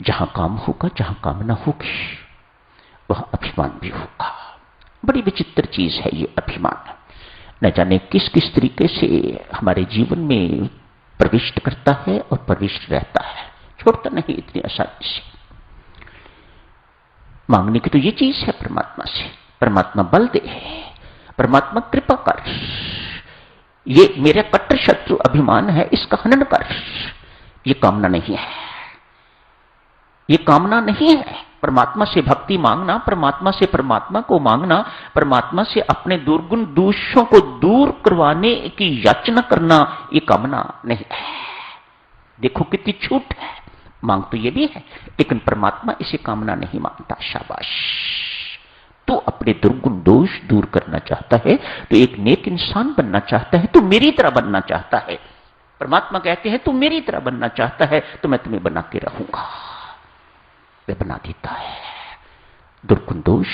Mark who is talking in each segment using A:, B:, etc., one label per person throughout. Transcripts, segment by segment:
A: जहां काम होगा, जहां कामना होगी, वह अभिमान भी होगा। बड़ी विचित्र चीज है ये अभिमान। न जाने किस किस तरीके से हमारे जीवन में प्रविष्ट करता है और प्रविष्ट रहता है, छोड़ता नहीं इतनी आसानी से। मांगने की तो ये चीज है परमात्मा से, परमात्मा बल दे, परमात्मा कृपा कर, ये मेरा कट्टर शत्रु अभिमान है, इसका हनन कर। ये कामना नहीं है, ये कामना नहीं है। परमात्मा से भक्ति मांगना, परमात्मा से परमात्मा को मांगना, परमात्मा से अपने दुर्गुण दोषों को दूर करवाने की याचना करना, ये कामना नहीं है। देखो कितनी छूट है। मांग तो ये भी है, लेकिन परमात्मा इसे कामना नहीं मानता। शाबाश, तो अपने दुर्गुण दोष दूर करना चाहता है, तो एक नेक इंसान बनना चाहता है, तो मेरी तरह बनना चाहता है। परमात्मा कहते हैं तू मेरी तरह बनना चाहता है तो मैं तुम्हें बना के रहूंगा। वे बना देता है। दुर्गुण दोष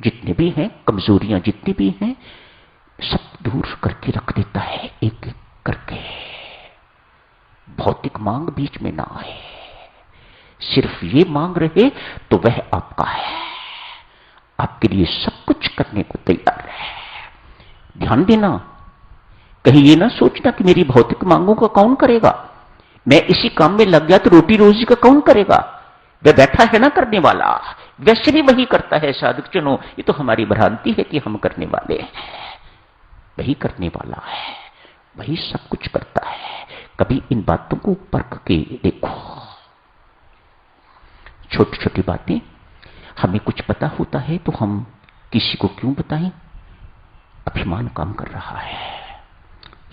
A: जितने भी हैं, कमजोरियां जितनी भी हैं, सब दूर करके रख देता है एक एक करके। भौतिक मांग बीच में ना आए, सिर्फ ये मांग रहे तो वह आपका है, आपके लिए सब कुछ करने को तैयार है। ध्यान देना, कहीं ये ना सोचना कि मेरी भौतिक मांगों का कौन करेगा, मैं इसी काम में लग गया तो रोटी रोजी का कौन करेगा। वह बैठा है ना करने वाला, वैसे भी वही करता है। साधक जनों, ये तो हमारी भ्रांति है कि हम करने वाले हैं। वही करने वाला है, वही सब कुछ करता है। कभी इन बातों को परख के देखो। छोटी छोटी बातें हमें कुछ पता होता है तो हम किसी को क्यों बताएं। अभिमान काम कर रहा है,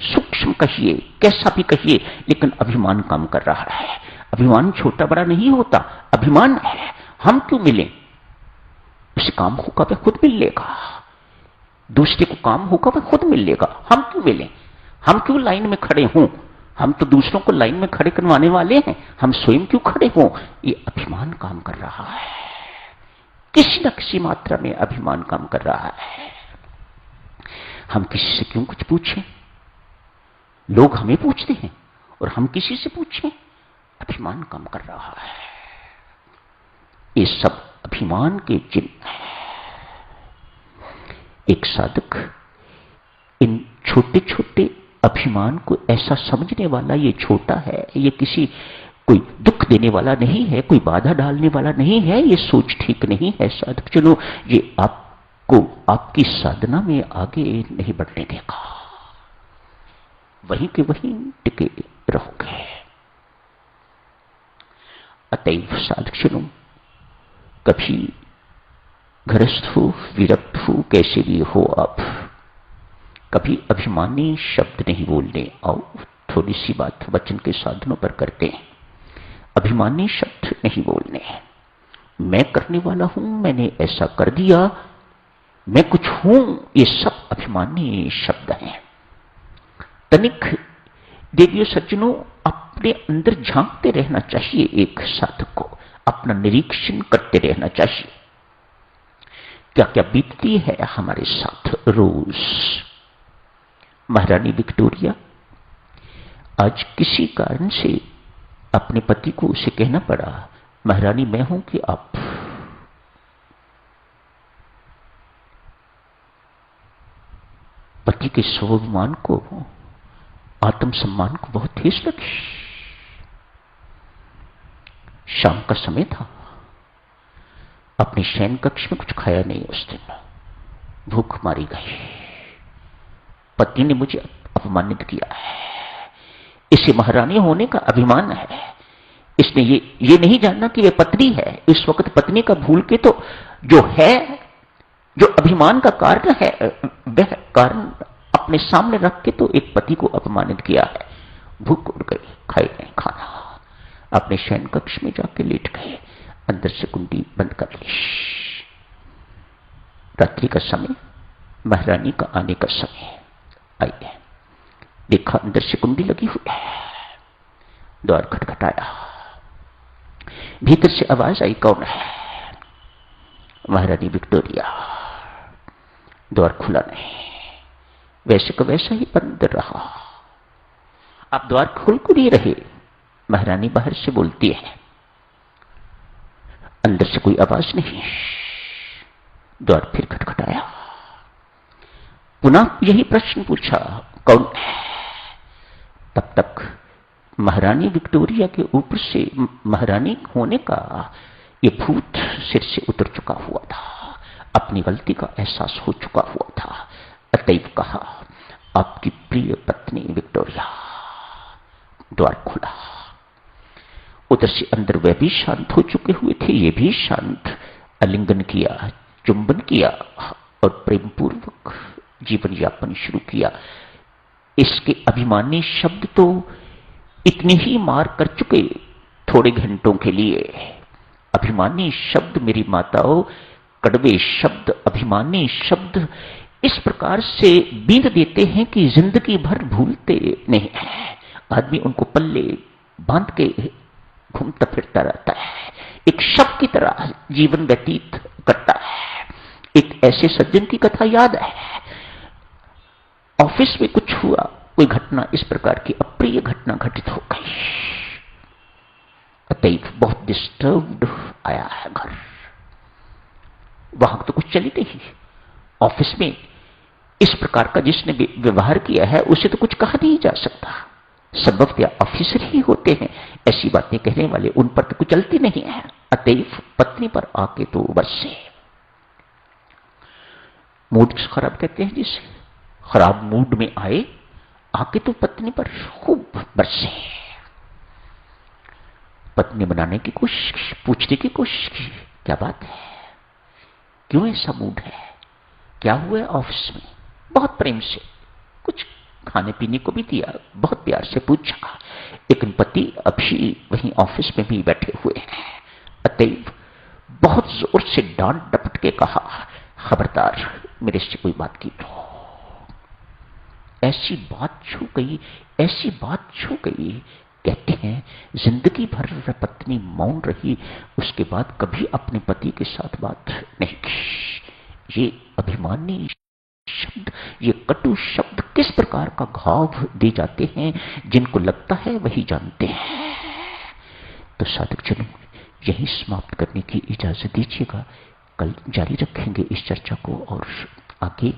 A: सूक्ष्म कहिए, कैसा भी कहिए, लेकिन अभिमान काम कर रहा है। अभिमान छोटा बड़ा नहीं होता, अभिमान है। हम क्यों मिलें, उसे काम होगा वह खुद मिल लेगा, दूसरे को काम होगा वह खुद मिल लेगा। हम क्यों मिलें, हम क्यों लाइन में खड़े हों, हम तो दूसरों को लाइन में खड़े करवाने वाले हैं, हम स्वयं क्यों खड़े हों। ये अभिमान काम कर रहा है, किसी न किसी मात्रा में अभिमान काम कर रहा है। हम किसी से क्यों कुछ पूछें, लोग हमें पूछते हैं और हम किसी से पूछें, अभिमान काम कर रहा है। ये सब अभिमान के चिन्ह है। एक साधक इन छोटे छोटे अभिमान को ऐसा समझने वाला, ये छोटा है, ये किसी कोई दुख देने वाला नहीं है, कोई बाधा डालने वाला नहीं है, ये सोच ठीक नहीं है। साधक चलो, ये आपको आपकी साधना में आगे नहीं बढ़ने देगा, वहीं के वहीं टिके रहोगे। अतएव साधक चलो, कभी गृहस्थ हो, विरक्त हो, कैसे भी हो आप, कभी अभिमानी शब्द नहीं बोलने। आओ थोड़ी सी बात वचन के साधनों पर करते हैं। अभिमानी शब्द नहीं बोलने। मैं करने वाला हूं, मैंने ऐसा कर दिया, मैं कुछ हूं, ये सब अभिमानी शब्द हैं। तनिक देवियों सज्जनों, अपने अंदर झांकते रहना चाहिए। एक साधक को अपना निरीक्षण करते रहना चाहिए, क्या क्या बीतती है हमारे साथ रोज। महारानी विक्टोरिया आज किसी कारण से अपने पति को उसे कहना पड़ा, महारानी मैं हूं कि आप। पति के स्वाभिमान को, आत्मसम्मान को बहुत ठेस लगी। शाम का समय था, अपने शयन कक्ष में कुछ खाया नहीं उस दिन, भूख मारी गई। पत्नी ने मुझे अपमानित किया है, इसे महारानी होने का अभिमान है। इसने ये नहीं जानना कि वह पत्नी है। इस वक्त पत्नी का भूल के तो जो है, जो अभिमान का कारण है, वह कारण अपने सामने रख के तो एक पति को अपमानित किया है। भूख उड़ गई, खाए नहीं खाना, अपने शयन कक्ष में जाके लेट गए, अंदर से कुंडी बंद कर ली। रात्रि का समय, महारानी का आने का समय आई है। देखा अंदर से कुंडी लगी हुई है, द्वार खटखटाया, भीतर से आवाज आई, कौन है। महारानी विक्टोरिया। द्वार खुला नहीं, वैसे का वैसा ही बंद रहा। अब द्वार खोल को नहीं रहे। महारानी बाहर से बोलती है, अंदर से कोई आवाज नहीं। द्वार फिर खटखटाया। पुनः यही प्रश्न पूछा, कौन है? तब तक महारानी विक्टोरिया के ऊपर से महारानी होने का ये भूत सिर से उतर चुका हुआ था। अपनी गलती का एहसास हो चुका हुआ था। अतएव कहा, आपकी प्रिय पत्नी विक्टोरिया। द्वार खोला। उधर से अंदर वह भी शांत हो चुके हुए थे, ये भी शांत। आलिंगन किया, चुंबन किया और प्रेमपूर्वक जीवन यापन शुरू किया। इसके अभिमानी शब्द तो इतने ही मार कर चुके थोड़े घंटों के लिए। अभिमानी शब्द मेरी माताओं, कड़वे शब्द, अभिमानी शब्द इस प्रकार से बींध देते हैं कि जिंदगी भर भूलते नहीं है। आदमी उनको पल्ले बांध के घूमता फिरता रहता है, एक शव की तरह जीवन व्यतीत करता है। एक ऐसे सज्जन की कथा याद है। ऑफिस में कुछ हुआ, कोई घटना इस प्रकार की अप्रिय घटना घटित हो गई। अतएव बहुत डिस्टर्ब्ड आया है घर। वहां तो कुछ चली नहीं। ऑफिस में इस प्रकार का जिसने व्यवहार किया है उसे तो कुछ कहा नहीं जा सकता। संभवतः ऑफिसर ही होते हैं ऐसी बातें कहने वाले, उन पर तो कुछ चलती नहीं है। अतएव पत्नी पर आके तो बरसे। मूड खराब कहते हैं जिसे, खराब मूड में आए, आके तो पत्नी पर खूब बरसे। पत्नी बनाने की कोशिश की, पूछने की कोशिश की, क्या बात है, क्यों ऐसा मूड है, क्या हुआ है ऑफिस में। बहुत प्रेम से कुछ खाने पीने को भी दिया, बहुत प्यार से पूछा। लेकिन पति अभी वहीं ऑफिस में भी बैठे हुए हैं। अतएव बहुत जोर से डांट डपट के कहा, खबरदार मेरे से कोई बात की तो। ऐसी बात छू गई, ऐसी बात छू गई। कहते हैं जिंदगी भर वह पत्नी मौन रही, उसके बाद कभी अपने पति के साथ बात नहीं की। ये अभिमानी शब्द, ये कटु शब्द किस प्रकार का घाव दे जाते हैं, जिनको लगता है वही जानते हैं। तो साधक जनों, यही समाप्त करने की इजाजत दीजिएगा। कल जारी रखेंगे इस चर्चा को और आगे।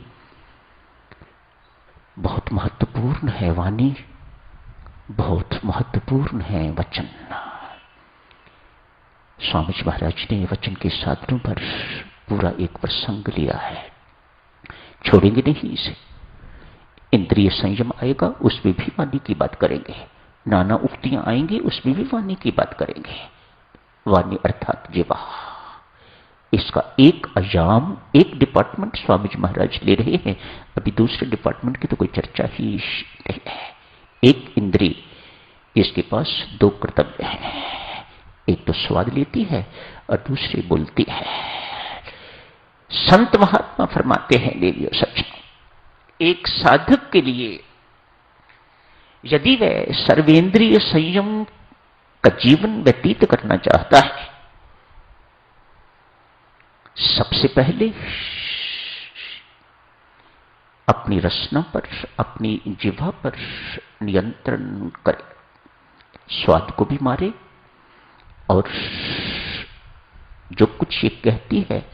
A: बहुत महत्वपूर्ण है वाणी, बहुत महत्वपूर्ण है वचन। स्वामी जी महाराज ने वचन के साधनों पर पूरा एक प्रसंग लिया है, छोड़ेंगे नहीं इसे। इंद्रिय संयम आएगा, उसमें भी वाणी की बात करेंगे। नाना उक्तियां आएंगी, उसमें भी वाणी की बात करेंगे। वाणी अर्थात जीवा। इसका एक आयाम, एक डिपार्टमेंट स्वामी जी महाराज ले रहे हैं। अभी दूसरे डिपार्टमेंट की तो कोई चर्चा ही नहीं है। एक इंद्रिय, इसके पास दो कर्तव्य हैं, एक तो स्वाद लेती है और दूसरी बोलती है। संत महात्मा फरमाते हैं देवियों सच, एक साधक के लिए यदि वह सर्वेंद्रिय संयम का जीवन व्यतीत करना चाहता है, सबसे पहले अपनी रसना पर, अपनी जिह्वा पर नियंत्रण करे, स्वाद को भी मारे और जो कुछ ये कहती है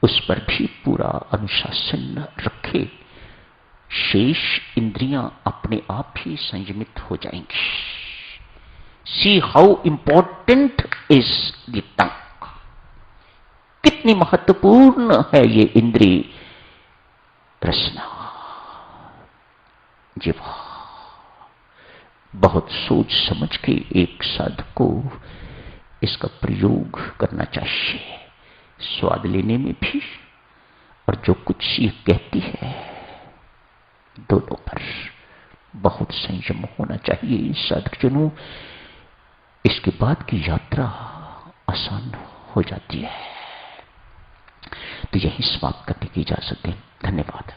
A: उस पर भी पूरा अनुशासन रखे। शेष इंद्रियां अपने आप ही संयमित हो जाएंगी। See how important is the tongue. कितनी महत्वपूर्ण है ये इंद्रिय रसना, जिह्वा। बहुत सोच समझ के एक साधक को इसका प्रयोग करना चाहिए, स्वाद लेने में भी और जो कुछ ये कहती है दोनों पर बहुत संयम होना चाहिए साधकजनों। इसके बाद की यात्रा आसान हो जाती है। तो यही समाप्त करने की इजाजत दें। धन्यवाद।